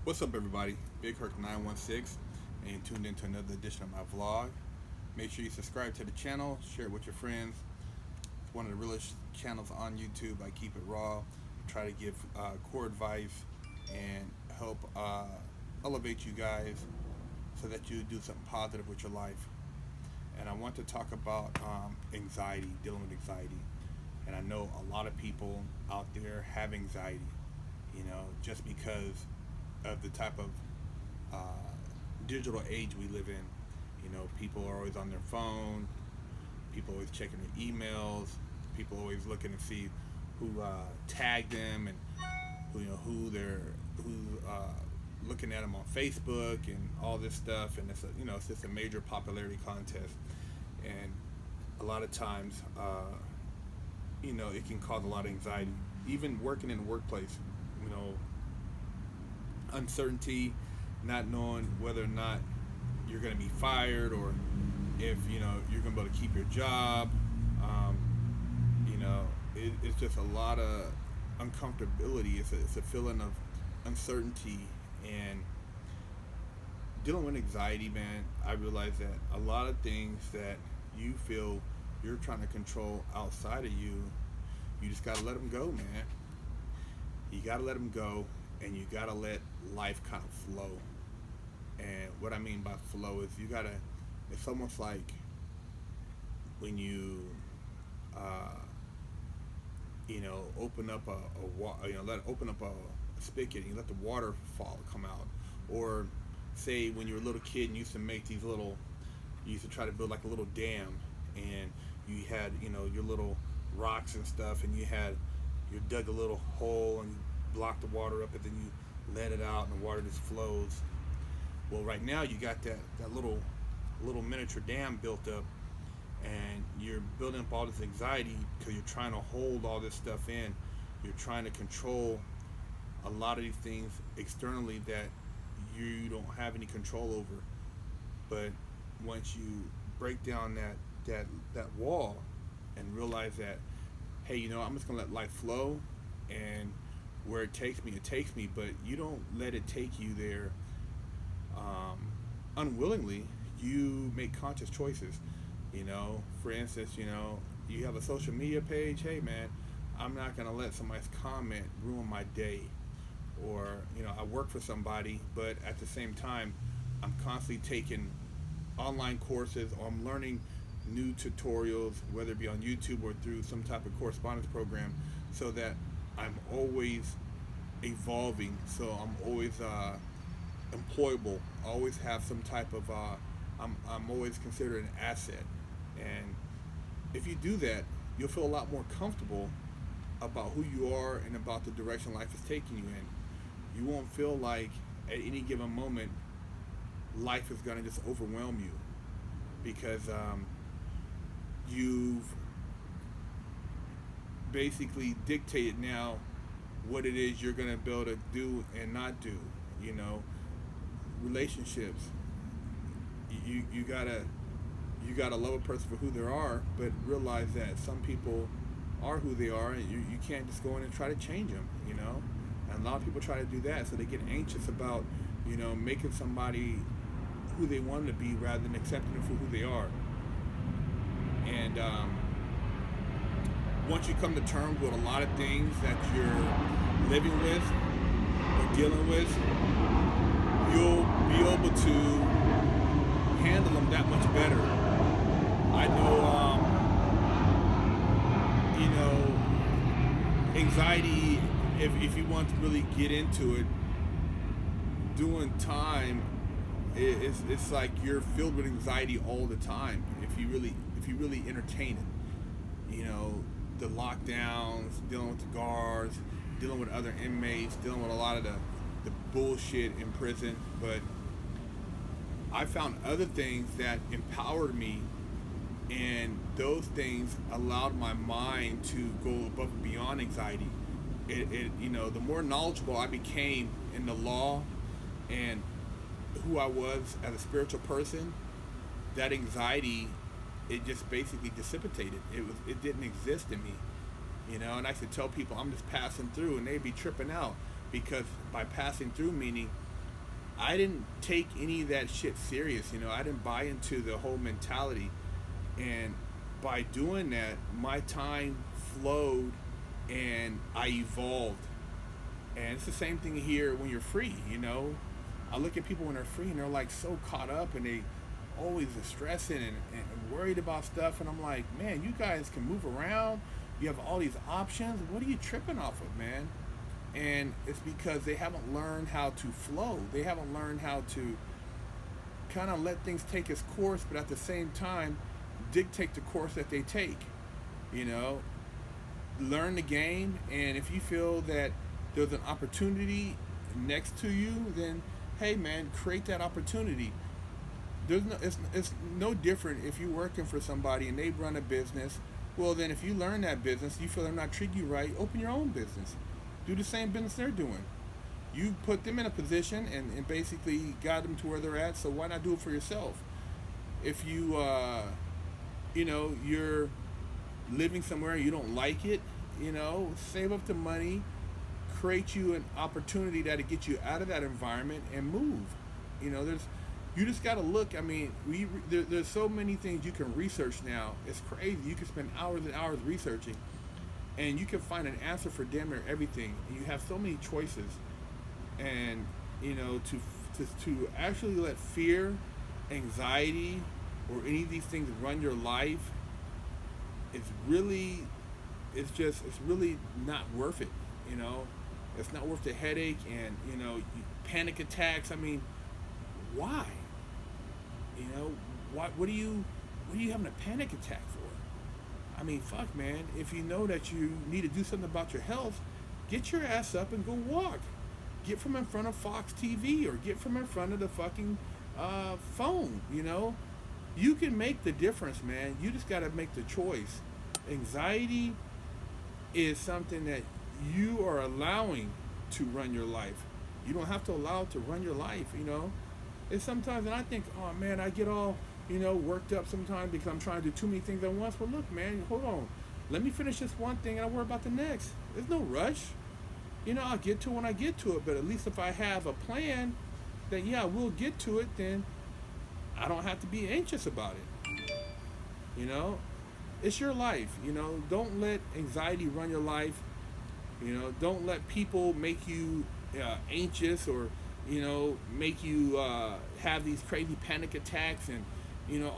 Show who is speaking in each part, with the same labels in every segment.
Speaker 1: What's up, everybody? Big Herc 916, and you tuned into another edition of my vlog. Make sure you subscribe to the channel, share it with your friends. It's one of the realest channels on YouTube. I keep it raw, try to give core advice and help elevate you guys so that you do something positive with your life. And I want to talk about anxiety, dealing with anxiety. And I know a lot of people out there have anxiety, just because of the type of uh, digital age we live in. People are always on their phone. People always checking their emails. People always looking to see who tagged them and who looking at them on Facebook and all this stuff. And it's just a major popularity contest. And a lot of times, it can cause a lot of anxiety. Even working in the workplace, you know, uncertainty, not knowing whether or not you're going to be fired or if you're going to be able to keep your job. Um, it's just a lot of uncomfortability. It's a feeling of uncertainty and dealing with anxiety, man. I realize that a lot of things that you feel you're trying to control outside of you, you just gotta let them go, man. You gotta let them go, and you gotta let life kind of flow. And what I mean by flow is you gotta. It's almost like when you, uh, open up open up a spigot and you let the water fall come out. Or say when you were a little kid and you used to make these little, you used to try to build like a little dam, and you had your little rocks and stuff, and you dug a little hole and you blocked the water up, and then you let it out and the water just flows. Well, right now you got that little miniature dam built up, and you're building up all this anxiety because you're trying to hold all this stuff in. You're trying to control a lot of these things externally that you don't have any control over. But once you break down that wall and realize that, hey, I'm just gonna let life flow, and where it takes me. But you don't let it take you there um, unwillingly. You make conscious choices. For instance, you have a social media page. Hey, man, I'm not gonna let somebody's comment ruin my day. Or I work for somebody, but at the same time, I'm constantly taking online courses, or I'm learning new tutorials, whether it be on YouTube or through some type of correspondence program, so that I'm always evolving. So I'm always employable. I always have some type of. I'm always considered an asset, and if you do that, you'll feel a lot more comfortable about who you are and about the direction life is taking you in. You won't feel like at any given moment life is going to just overwhelm you because you've basically dictated now what it is you're going to be able to do and not do. You know, relationships. You gotta love a person for who they are, but realize that some people are who they are, and you can't just go in and try to change them. And a lot of people try to do that, so they get anxious about making somebody who they want them to be rather than accepting them for who they are. And once you come to terms with a lot of things that you're living with or dealing with, you'll be able to handle them that much better. I know, anxiety, if you want to really get into it, doing time, it's like you're filled with anxiety all the time if you really entertain it. The lockdowns, dealing with the guards, dealing with other inmates, dealing with a lot of the bullshit in prison. But I found other things that empowered me, and those things allowed my mind to go above and beyond anxiety. The more knowledgeable I became in the law and who I was as a spiritual person, that anxiety, it just basically dissipated. It didn't exist in me. And I used to tell people I'm just passing through, and they'd be tripping out because by passing through, meaning I didn't take any of that shit serious. You know, I didn't buy into the whole mentality, and by doing that, my time flowed, and I evolved. And it's the same thing here when you're free. You know, I look at people when they're free, and they're like so caught up, and they always are stressing and worried about stuff. And I'm like, man, you guys can move around. You have all these options. What are you tripping off of, man? And it's because they haven't learned how to flow. They haven't learned how to kind of let things take its course, but at the same time, dictate the course that they take. You know, learn the game, and if you feel that there's an opportunity next to you, then hey, man, create that opportunity. It's no different if you're working for somebody and they run a business. Well, then if you learn that business, you feel they're not treating you right, open your own business. Do the same business they're doing. You put them in a position and basically got them to where they're at, so why not do it for yourself? If you're living somewhere and you don't like it, save up the money, create you an opportunity that'll get you out of that environment and move. You just got to look. I mean, there's so many things you can research now. It's crazy. You can spend hours and hours researching, and you can find an answer for damn near everything. And you have so many choices, and to actually let fear, anxiety, or any of these things run your life, it's really not worth it. It's not worth the headache and panic attacks. I mean, why? What are you having a panic attack for? I mean, fuck, man. If you know that you need to do something about your health, get your ass up and go walk. Get from in front of Fox TV or get from in front of the fucking phone. You can make the difference, man. You just got to make the choice. Anxiety is something that you are allowing to run your life. You don't have to allow it to run your life. It's sometimes, and I think, oh man, I get all, worked up sometimes because I'm trying to do too many things at once. Well, look, man, hold on. Let me finish this one thing and I'll worry about the next. There's no rush. I'll get to it when I get to it. But at least if I have a plan that, yeah, we'll get to it, then I don't have to be anxious about it. It's your life. Don't let anxiety run your life. Don't let people make you anxious or make you have these crazy panic attacks and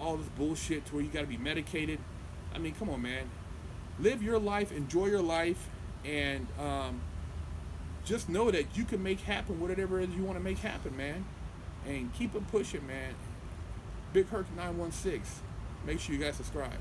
Speaker 1: all this bullshit to where you got to be medicated. I mean, come on, man. Live your life, enjoy your life, and just know that you can make happen whatever it is you want to make happen, man. And keep it pushing, man. Big Herc 916. Make sure you guys subscribe.